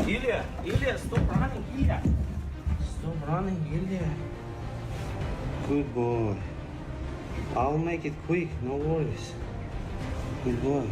Ilia, stop running, Ilia. Stop running, Ilia. Good boy. I'll make it quick, no worries. Good boy.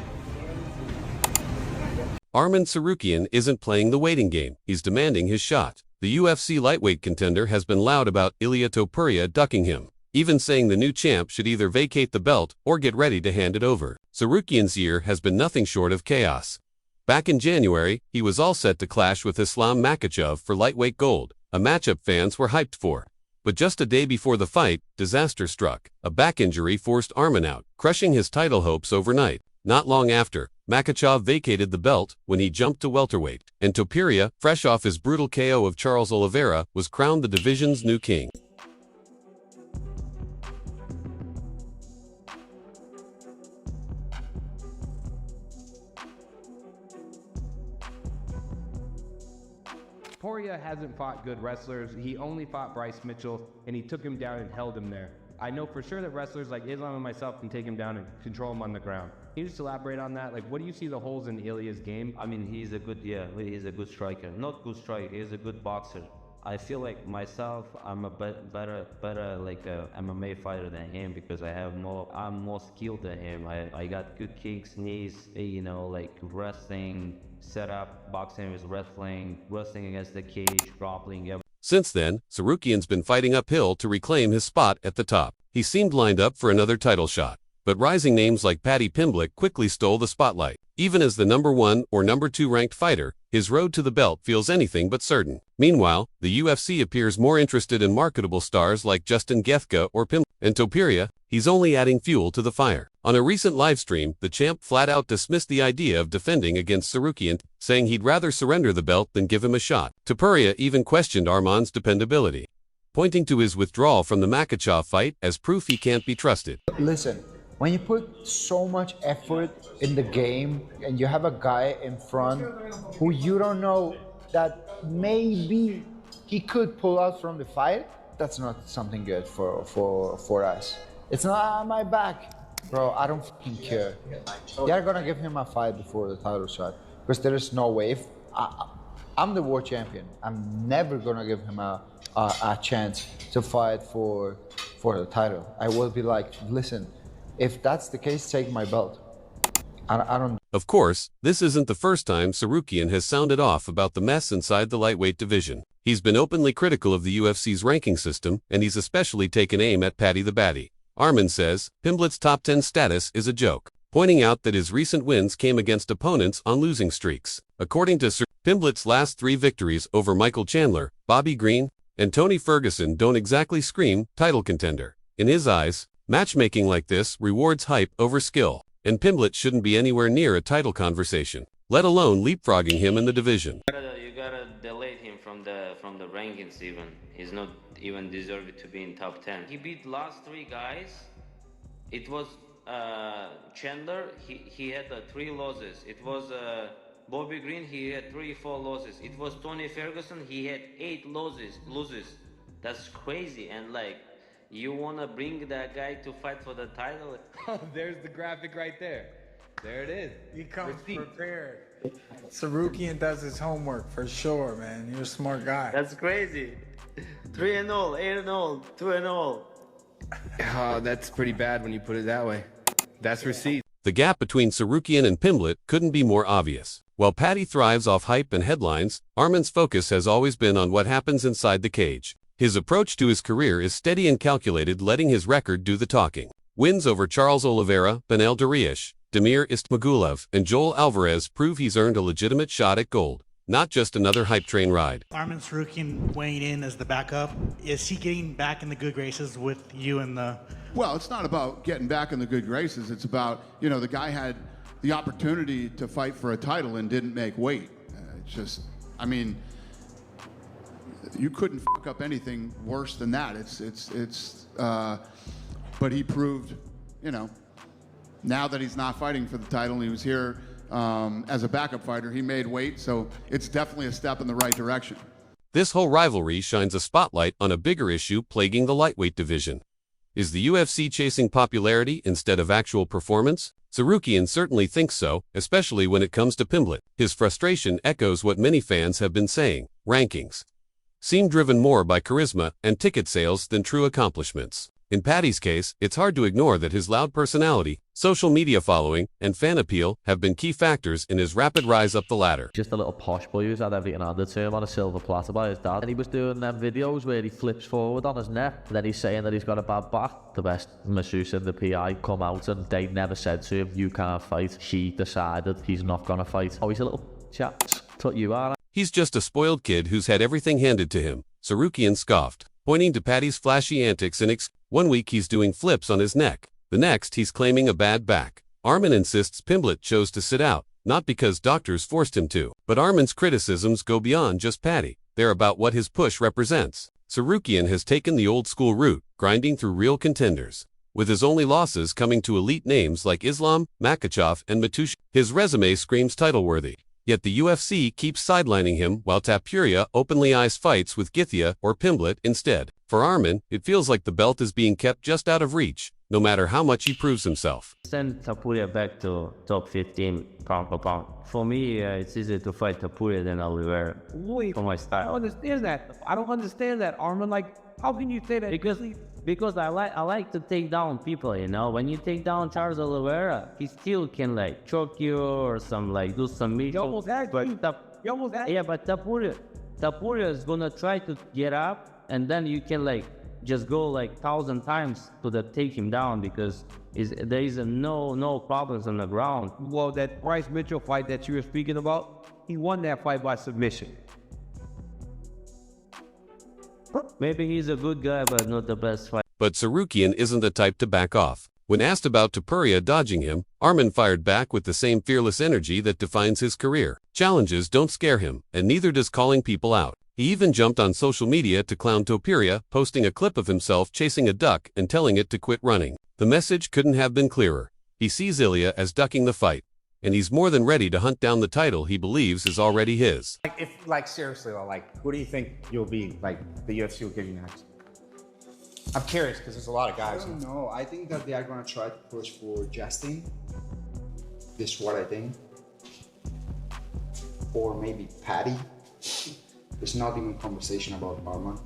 Arman Tsarukyan isn't playing the waiting game, he's demanding his shot. The UFC lightweight contender has been loud about Ilia Topuria ducking him, even saying the new champ should either vacate the belt or get ready to hand it over. Tsarukyan's year has been nothing short of chaos. Back in January, he was all set to clash with Islam Makhachev for lightweight gold, a matchup fans were hyped for. But just a day before the fight, disaster struck. A back injury forced Arman out, crushing his title hopes overnight. Not long after, Makhachev vacated the belt when he jumped to welterweight, and Topuria, fresh off his brutal KO of Charles Oliveira, was crowned the division's new king. Topuria hasn't fought good wrestlers. He only fought Bryce Mitchell, and he took him down and held him there. I know for sure that wrestlers like Islam and myself can take him down and control him on the ground. Can you just elaborate on that? Like, what do you see the holes in Ilia's game? I mean, he's a good striker. Not good striker, he's a good boxer. I feel like myself, I'm a better like a MMA fighter than him because I'm more skilled than him. I got good kicks, knees, you know, like wrestling, setup, boxing is wrestling against the cage, grappling, everything. Since then, Tsarukyan's been fighting uphill to reclaim his spot at the top. He seemed lined up for another title shot, but rising names like Paddy Pimblett quickly stole the spotlight. Even as the number 1 or number 2 ranked fighter, his road to the belt feels anything but certain. Meanwhile, the UFC appears more interested in marketable stars like Justin Gaethje or Pimblett. And Topuria, he's only adding fuel to the fire. On a recent livestream, the champ flat out dismissed the idea of defending against Tsarukyan, saying he'd rather surrender the belt than give him a shot. Topuria even questioned Arman's dependability, pointing to his withdrawal from the Makhachev fight as proof he can't be trusted. Listen, when you put so much effort in the game and you have a guy in front who you don't know that maybe he could pull out from the fight, that's not something good for us. It's not on my back. Bro, I don't fucking care. They're gonna give him a fight before the title shot because there is no way. I'm the world champion. I'm never gonna give him a chance to fight for the title. I will be like, listen, if that's the case, take my belt. I don't. Of course, this isn't the first time Tsarukyan has sounded off about the mess inside the lightweight division. He's been openly critical of the UFC's ranking system, and he's especially taken aim at Paddy the Baddy. Arman says Pimblett's top 10 status is a joke, pointing out that his recent wins came against opponents on losing streaks. According to Pimblett's last 3 victories over Michael Chandler, Bobby Green, and Tony Ferguson don't exactly scream title contender. In his eyes, matchmaking like this rewards hype over skill, and Pimblett shouldn't be anywhere near a title conversation, let alone leapfrogging him in the division. You gotta delete him from the rankings even. He's not even deserved to be in top 10. He beat last 3 guys. It was Chandler, he had 3 losses. It was Bobby Green, he had 3-4 losses. It was Tony Ferguson, he had 8 losses. That's crazy. And like, you wanna bring that guy to fight for the title? There's the graphic right there. There it is. He comes prepared. Tsarukyan does his homework for sure, man. You're a smart guy. That's crazy. 3-0, 8-0, 2-0. Oh, that's pretty bad when you put it that way. That's receipt. The gap between Tsarukyan and Pimblett couldn't be more obvious. While Paddy thrives off hype and headlines, Arman's focus has always been on what happens inside the cage. His approach to his career is steady and calculated, letting his record do the talking. Wins over Charles Oliveira, Beneil Dariush, Damir Ismagulov, and Joel Alvarez prove he's earned a legitimate shot at gold, not just another hype train ride. Arman Tsarukyan weighing in as the backup. Is he getting back in the good graces with you and the... Well, it's not about getting back in the good graces. It's about, you know, the guy had the opportunity to fight for a title and didn't make weight. It's just, I mean, you couldn't fuck up anything worse than that. But he proved, you know, now that he's not fighting for the title and he was here as a backup fighter, he made weight, so it's definitely a step in the right direction. This whole rivalry shines a spotlight on a bigger issue plaguing the lightweight division. Is the UFC chasing popularity instead of actual performance? Tsarukyan certainly thinks so, especially when it comes to Pimblett. His frustration echoes what many fans have been saying: rankings seem driven more by charisma and ticket sales than true accomplishments. In Paddy's case, it's hard to ignore that his loud personality, social media following, and fan appeal have been key factors in his rapid rise up the ladder. Just a little posh boy who's had everything handed to him on a silver platter by his dad. And he was doing them videos where he flips forward on his neck, and then he's saying that he's got a bad back. The best masseuse and the PI come out and they never said to him, you can't fight. She decided he's not gonna fight. Oh, he's a little chat. That's what you are. He's just a spoiled kid who's had everything handed to him, Tsarukyan scoffed, pointing to Paddy's flashy antics and one week he's doing flips on his neck. The next he's claiming a bad back. Arman insists Pimblett chose to sit out, not because doctors forced him to. But Arman's criticisms go beyond just Paddy. They're about what his push represents. Tsarukyan has taken the old school route, grinding through real contenders. With his only losses coming to elite names like Islam, Makhachev, and Matush, his resume screams title-worthy. Yet the UFC keeps sidelining him while Topuria openly eyes fights with Ilia or Pimblett instead. For Arman, it feels like the belt is being kept just out of reach, no matter how much he proves himself. Send Topuria back to top 15 pound per pound. For me, it's easier to fight Topuria than Oliveira. Wait, for my I style. don't understand that. I don't understand that, Arman. Like, how can you say that? Because I like to take down people, you know. When you take down Charles Oliveira, he still can like choke you or do some meat. You almost had Yeah, but Topuria is gonna try to get up, and then you can just go 1,000 times to take him down because there is no problems on the ground. Well, that Bryce Mitchell fight that you were speaking about, he won that fight by submission. Maybe he's a good guy, but not the best fighter. But Tsarukyan isn't the type to back off. When asked about Topuria dodging him, Arman fired back with the same fearless energy that defines his career. Challenges don't scare him, and neither does calling people out. He even jumped on social media to clown Topuria, posting a clip of himself chasing a duck and telling it to quit running. The message couldn't have been clearer. He sees Ilia as ducking the fight, and he's more than ready to hunt down the title he believes is already his. Seriously, who do you think you'll be, the UFC will give you next? I'm curious, because there's a lot of guys. I don't know. I think that they are going to try to push for Justin. This is what I think. Or maybe Paddy. There's not even conversation about Arman.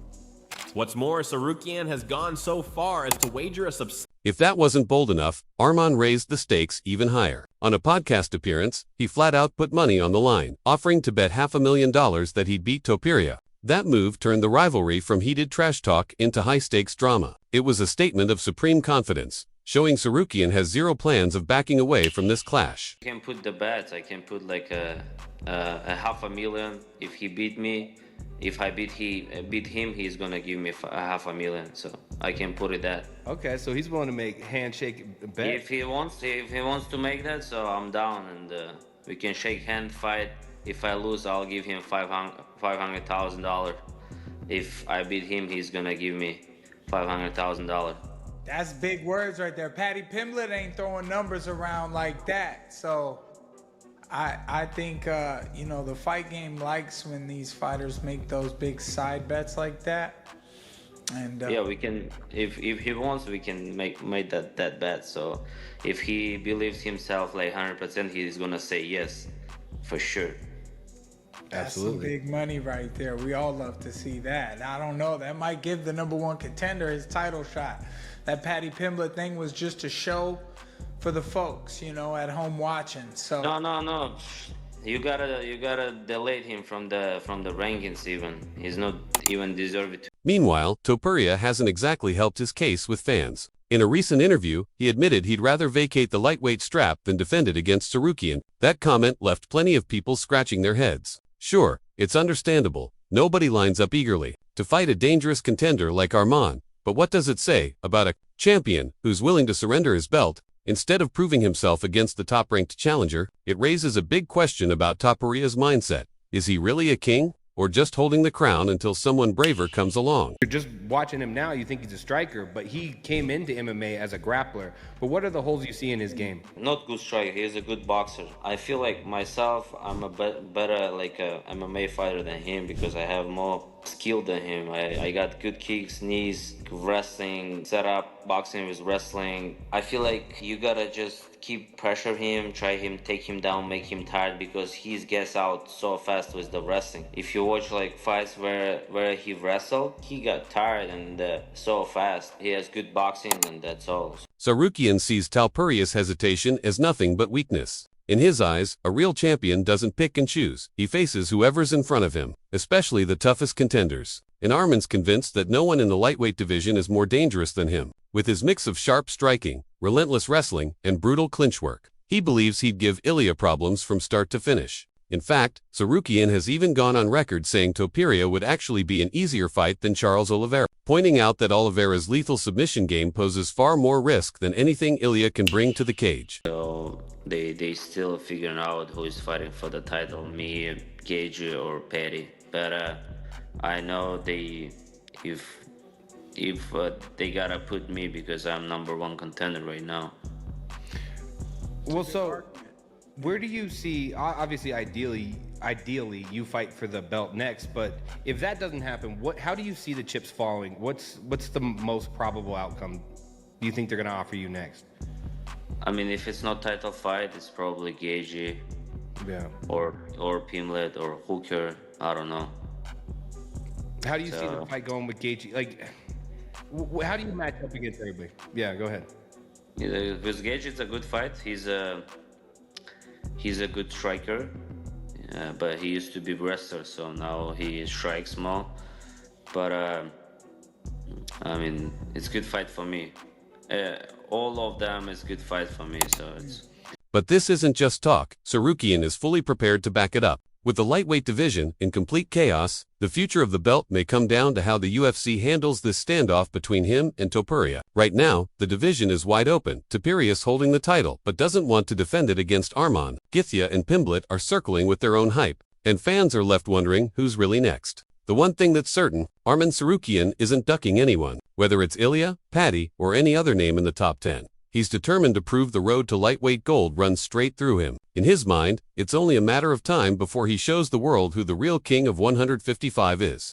What's more, Tsarukyan has gone so far as to wager a substantial... If that wasn't bold enough, Arman raised the stakes even higher. On a podcast appearance, he flat out put money on the line, offering to bet $500,000 that he'd beat Topuria. That move turned the rivalry from heated trash talk into high-stakes drama. It was a statement of supreme confidence, showing Tsarukyan has zero plans of backing away from this clash. I can put the bets. I can put a $500,000 if he beat me. If I beat him, he's gonna give me $500,000. So I can put it that. Okay, so he's willing to make handshake bet. If he wants to make that, so I'm down, and we can shake hand fight. If I lose, I'll give him $500,000. If I beat him, he's gonna give me $500,000. That's big words right there. Paddy Pimblett ain't throwing numbers around like that. So I think the fight game likes when these fighters make those big side bets like that. And yeah, we can. If he wants, we can make that bet. So if he believes himself 100%, he's gonna say yes, for sure. That's some big money right there. We all love to see that. I don't know. That might give the #1 contender his title shot. That Paddy Pimblett thing was just a show for the folks, at home watching. So no. You gotta delete him from the rankings even. He's not even deserving to. Meanwhile, Topuria hasn't exactly helped his case with fans. In a recent interview, he admitted he'd rather vacate the lightweight strap than defend it against Tsarukyan. That comment left plenty of people scratching their heads. Sure, it's understandable. Nobody lines up eagerly to fight a dangerous contender like Arman, but what does it say about a champion who's willing to surrender his belt instead of proving himself against the top-ranked challenger? It raises a big question about Topuria's mindset. Is he really a king, or just holding the crown until someone braver comes along? You're just watching him now, you think he's a striker, but he came into MMA as a grappler. But what are the holes you see in his game? Not good striker, he is a good boxer. I feel like myself, I'm a better MMA fighter than him because I have more skilled than him. I got good kicks, knees, wrestling, setup, boxing with wrestling. I feel like you gotta just keep pressure him, try him, take him down, make him tired, because he gets out so fast with the wrestling. If you watch like fights where he wrestled, he got tired and so fast. He has good boxing and that's all. Tsarukyan sees Topuria's hesitation as nothing but weakness. In his eyes, a real champion doesn't pick and choose. He faces whoever's in front of him, especially the toughest contenders. And Arman's convinced that no one in the lightweight division is more dangerous than him. With his mix of sharp striking, relentless wrestling, and brutal clinch work, he believes he'd give Ilia problems from start to finish. In fact, Tsarukyan has even gone on record saying Topuria would actually be an easier fight than Charles Oliveira, pointing out that Oliveira's lethal submission game poses far more risk than anything Ilia can bring to the cage. So they still figuring out who is fighting for the title, me, Gage, or Petty. But I know if they gotta put me because I'm #1 contender right now. Well, so where do you see? Obviously, ideally, you fight for the belt next. But if that doesn't happen, how do you see the chips falling? What's the most probable outcome? Do you think they're gonna offer you next? I mean, if it's not title fight, it's probably Gage, yeah, or Pimlet or Hooker. I don't know. How do you see the fight going with Gage? Like, how do you match up against everybody? Yeah, go ahead. Yeah, with Gage, it's a good fight. He's a good striker, but he used to be wrestler, so now he strikes more. But I mean, it's good fight for me. All of them is good fight for me, so it's... But this isn't just talk. Tsarukyan is fully prepared to back it up. With the lightweight division in complete chaos, the future of the belt may come down to how the UFC handles this standoff between him and Topuria. Right now, the division is wide open. Topuria's holding the title, but doesn't want to defend it against Arman. Githya and Pimblett are circling with their own hype, and fans are left wondering who's really next. The one thing that's certain, Arman Tsarukyan isn't ducking anyone, whether it's Ilia, Paddy, or any other name in the top 10. He's determined to prove the road to lightweight gold runs straight through him. In his mind, it's only a matter of time before he shows the world who the real king of 155 is.